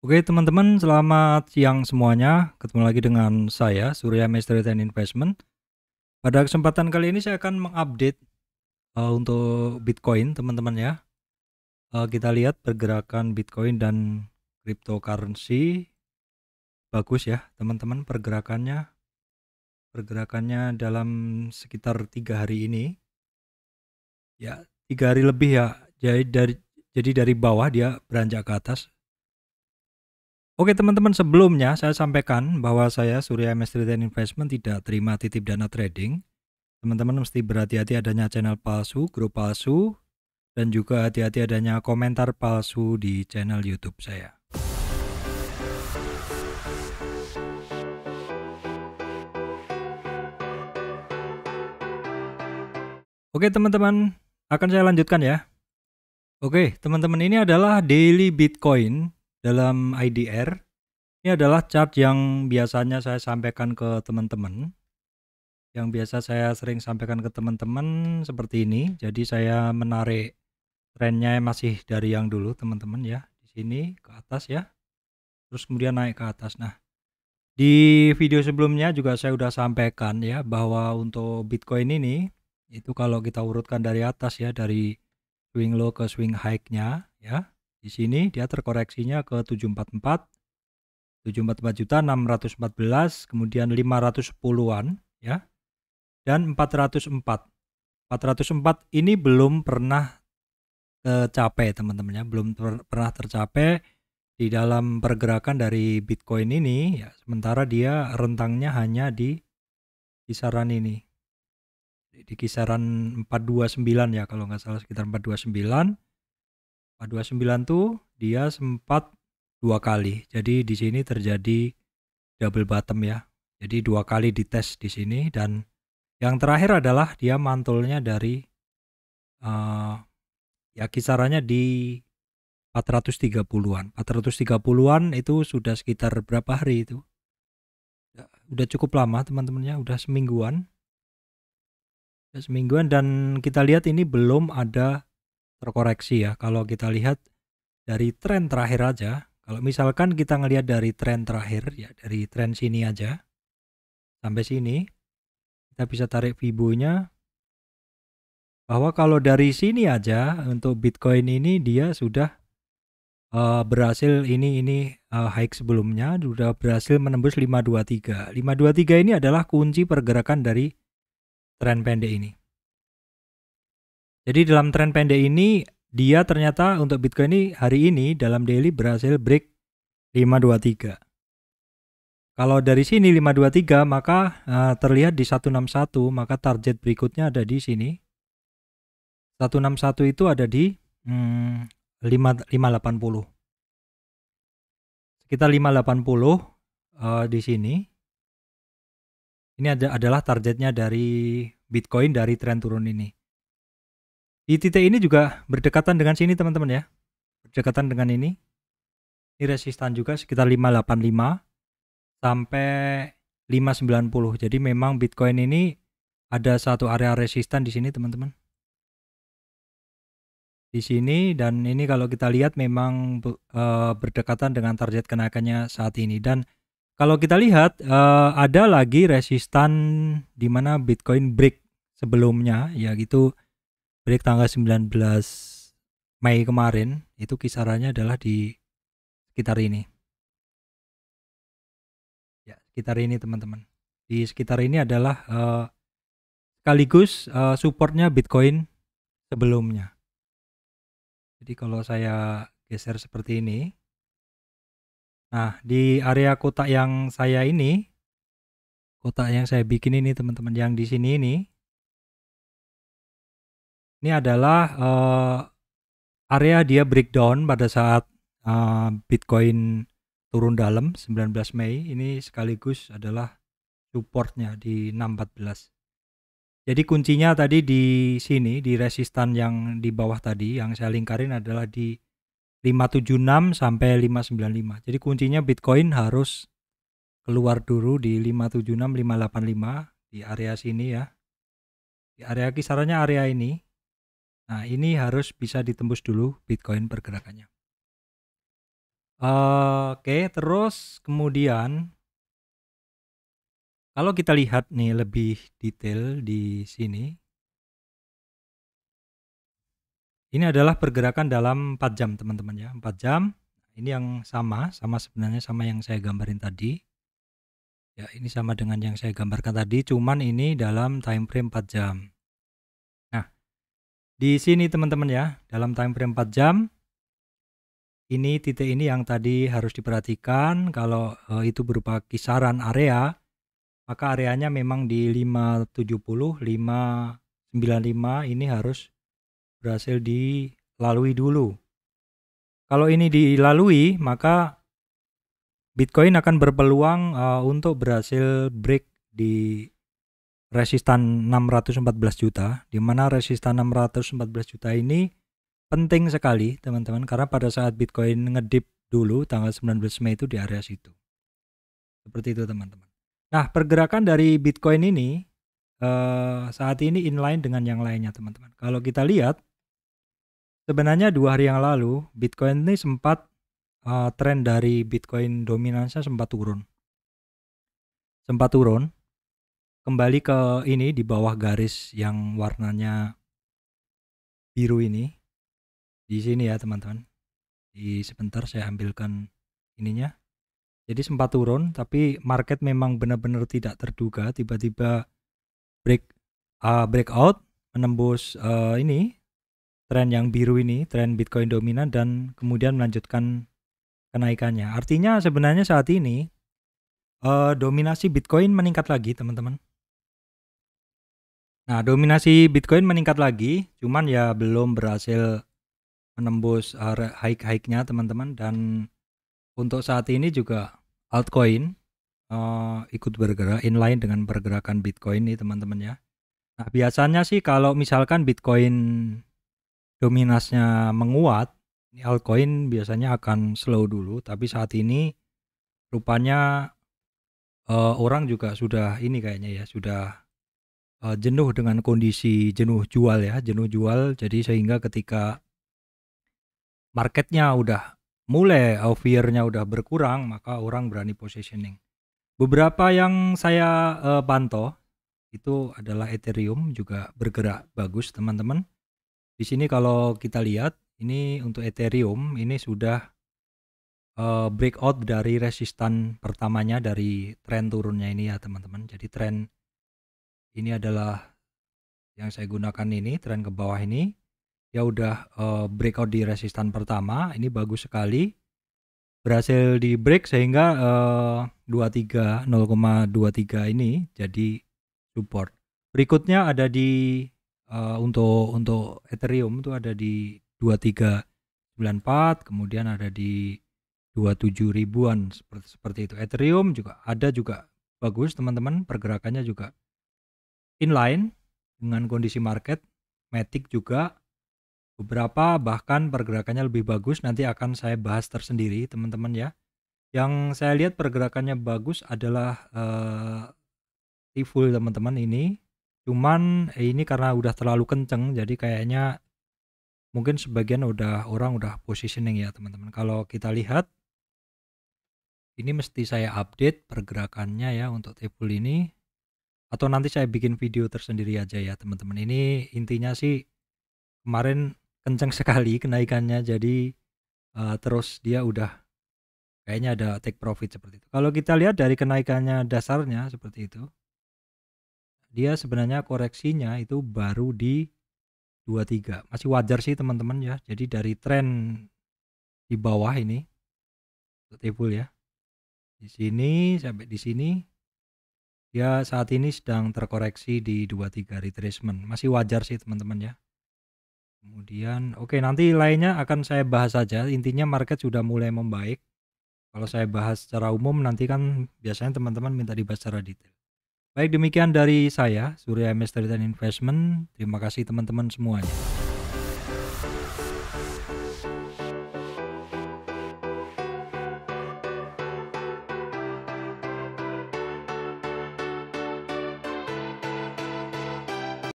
Oke teman-teman, selamat siang semuanya. Ketemu lagi dengan saya, Surya Mystery and Investment. Pada kesempatan kali ini saya akan mengupdate untuk Bitcoin teman-teman ya. Kita lihat pergerakan Bitcoin dan cryptocurrency. Bagus ya teman-teman pergerakannya dalam sekitar 3 hari ini. Ya, 3 hari lebih ya. Jadi dari bawah dia beranjak ke atas. Oke teman-teman, sebelumnya saya sampaikan bahwa saya Surya Mystery and Investment tidak terima titip dana trading. Teman-teman mesti berhati-hati adanya channel palsu, grup palsu, dan juga hati-hati adanya komentar palsu di channel YouTube saya. Oke teman-teman, akan saya lanjutkan ya. Oke teman-teman, ini adalah daily Bitcoin dalam IDR. Ini adalah chart yang biasanya saya sampaikan ke teman-teman. Yang biasa saya sering sampaikan ke teman-teman seperti ini. Jadi saya menarik trennya masih dari yang dulu teman-teman ya. Di sini ke atas ya. Terus kemudian naik ke atas. Nah, di video sebelumnya juga saya sudah sampaikan ya bahwa untuk Bitcoin ini itu kalau kita urutkan dari atas ya, dari swing low ke swing high-nya ya. Di sini dia terkoreksinya ke 744 juta 614, kemudian 510-an ya, dan 404. 404 ini belum pernah tercapai teman-teman ya, belum pernah tercapai di dalam pergerakan dari Bitcoin ini ya, sementara dia rentangnya hanya di kisaran ini, di kisaran 429 ya kalau nggak salah, sekitar 429 tuh dia sempat 2 kali. Jadi di sini terjadi double bottom ya, jadi 2 kali dites di sini, dan yang terakhir adalah dia mantulnya dari ya kisarannya di 430-an. 430-an itu sudah sekitar berapa hari itu? Ya, udah cukup lama teman-teman ya, udah semingguan. Dan kita lihat ini belum ada terkoreksi ya. Kalau kita lihat dari tren terakhir aja, kalau misalkan kita ngelihat dari tren terakhir ya, dari tren sini aja sampai sini, kita bisa tarik Fibo-nya bahwa kalau dari sini aja untuk Bitcoin ini dia sudah berhasil high sebelumnya sudah berhasil menembus 523. 523 ini adalah kunci pergerakan dari tren pendek ini. Jadi dalam tren pendek ini dia ternyata untuk Bitcoin ini hari ini dalam daily berhasil break 523. Kalau dari sini 523 maka terlihat di 161, maka target berikutnya ada di sini. 161 itu ada di 580. Sekitar 580 di sini. Ini adalah targetnya dari Bitcoin dari tren turun ini. Di titik ini juga berdekatan dengan sini teman-teman ya. Berdekatan dengan ini. Ini resistan juga sekitar 585 sampai 590. Jadi memang Bitcoin ini ada satu area resistan di sini teman-teman. Di sini, dan ini kalau kita lihat memang berdekatan dengan target kenaikannya saat ini. Dan kalau kita lihat ada lagi resistan di mana Bitcoin break sebelumnya ya gitu, break tanggal 19 Mei kemarin, itu kisarannya adalah di sekitar ini. Ya, sekitar ini teman-teman. Di sekitar ini adalah sekaligus supportnya Bitcoin sebelumnya. Jadi kalau saya geser seperti ini, nah di area kotak yang saya bikin ini teman-teman, yang di sini ini adalah area dia breakdown pada saat Bitcoin turun dalam 19 Mei. Ini sekaligus adalah supportnya di 614. Jadi kuncinya tadi di sini, di resistan yang di bawah tadi yang saya lingkarin adalah di 576 sampai 595. Jadi kuncinya Bitcoin harus keluar dulu di 576 585 di area sini ya. Di area kisarannya area ini. Nah, ini harus bisa ditembus dulu Bitcoin pergerakannya. Oke, terus kemudian kalau kita lihat nih lebih detail di sini, ini adalah pergerakan dalam 4 jam teman-teman ya, 4 jam. Ini yang sama sebenarnya sama yang saya gambarin tadi. Ya, ini sama dengan yang saya gambarkan tadi, cuman ini dalam time frame 4 jam. Nah, di sini teman-teman ya, dalam time frame 4 jam, ini titik ini yang tadi harus diperhatikan. Kalau itu berupa kisaran area, maka areanya memang di 570, 595 ini harus berhasil dilalui dulu. Kalau ini dilalui, maka Bitcoin akan berpeluang untuk berhasil break di resistan 614 juta, di mana resistan 614 juta ini penting sekali teman-teman, karena pada saat Bitcoin ngedip dulu tanggal 19 Mei itu di area situ. Seperti itu teman-teman. Nah, pergerakan dari Bitcoin ini saat ini inline dengan yang lainnya teman-teman. Kalau kita lihat, sebenarnya 2 hari yang lalu Bitcoin ini sempat tren dari Bitcoin dominansinya sempat turun, kembali ke ini di bawah garis yang warnanya biru ini, di sini ya teman-teman. Sebentar saya ambilkan ininya. Jadi sempat turun, tapi market memang benar-benar tidak terduga tiba-tiba breakout menembus ini tren yang biru ini, tren Bitcoin dominan, dan kemudian melanjutkan kenaikannya. Artinya sebenarnya saat ini dominasi Bitcoin meningkat lagi teman-teman. Nah, dominasi Bitcoin meningkat lagi, cuman ya belum berhasil menembus high-nya teman-teman. Dan untuk saat ini juga altcoin ikut bergerak inline dengan pergerakan Bitcoin nih teman-teman ya. Nah, biasanya sih kalau misalkan Bitcoin dominasinya menguat, ini altcoin biasanya akan slow dulu, tapi saat ini rupanya orang juga sudah ini kayaknya ya, sudah jenuh dengan kondisi jenuh jual ya, jadi sehingga ketika marketnya udah mulai fear-nya udah berkurang, maka orang berani positioning. Beberapa yang saya pantau itu adalah Ethereum juga bergerak bagus teman-teman. Di sini kalau kita lihat, ini untuk Ethereum ini sudah breakout dari resistan pertamanya dari tren turunnya ini ya teman-teman. Jadi tren ini adalah yang saya gunakan ini, tren ke bawah ini. Ya udah breakout di resistan pertama, ini bagus sekali. Berhasil di break sehingga 0,23 ini jadi support. Berikutnya ada di untuk Ethereum itu ada di 2394, kemudian ada di 27 ribuan seperti itu. Ethereum juga ada juga bagus teman-teman, pergerakannya juga inline dengan kondisi market. Matic juga beberapa bahkan pergerakannya lebih bagus, nanti akan saya bahas tersendiri teman-teman ya. Yang saya lihat pergerakannya bagus adalah T-Full teman-teman ini. Cuman ini karena udah terlalu kenceng, jadi kayaknya mungkin sebagian orang udah positioning ya teman-teman. Kalau kita lihat, ini mesti saya update pergerakannya ya untuk T-Full ini. Atau nanti saya bikin video tersendiri aja ya teman-teman. Ini intinya sih kemarin kenceng sekali kenaikannya, jadi terus dia udah kayaknya ada take profit seperti itu. Kalau kita lihat dari kenaikannya dasarnya seperti itu, dia sebenarnya koreksinya itu baru di 23. Masih wajar sih teman-teman ya. Jadi dari tren di bawah ini T-Full ya, di sini sampai di sini ya saat ini sedang terkoreksi di 23 retracement. Masih wajar sih teman-teman ya. Kemudian oke, nanti lainnya akan saya bahas saja. Intinya market sudah mulai membaik. Kalau saya bahas secara umum nanti kan biasanya teman-teman minta dibahas secara detail. Baik, demikian dari saya, Surya MS Trade and Investment. Terima kasih teman-teman semuanya.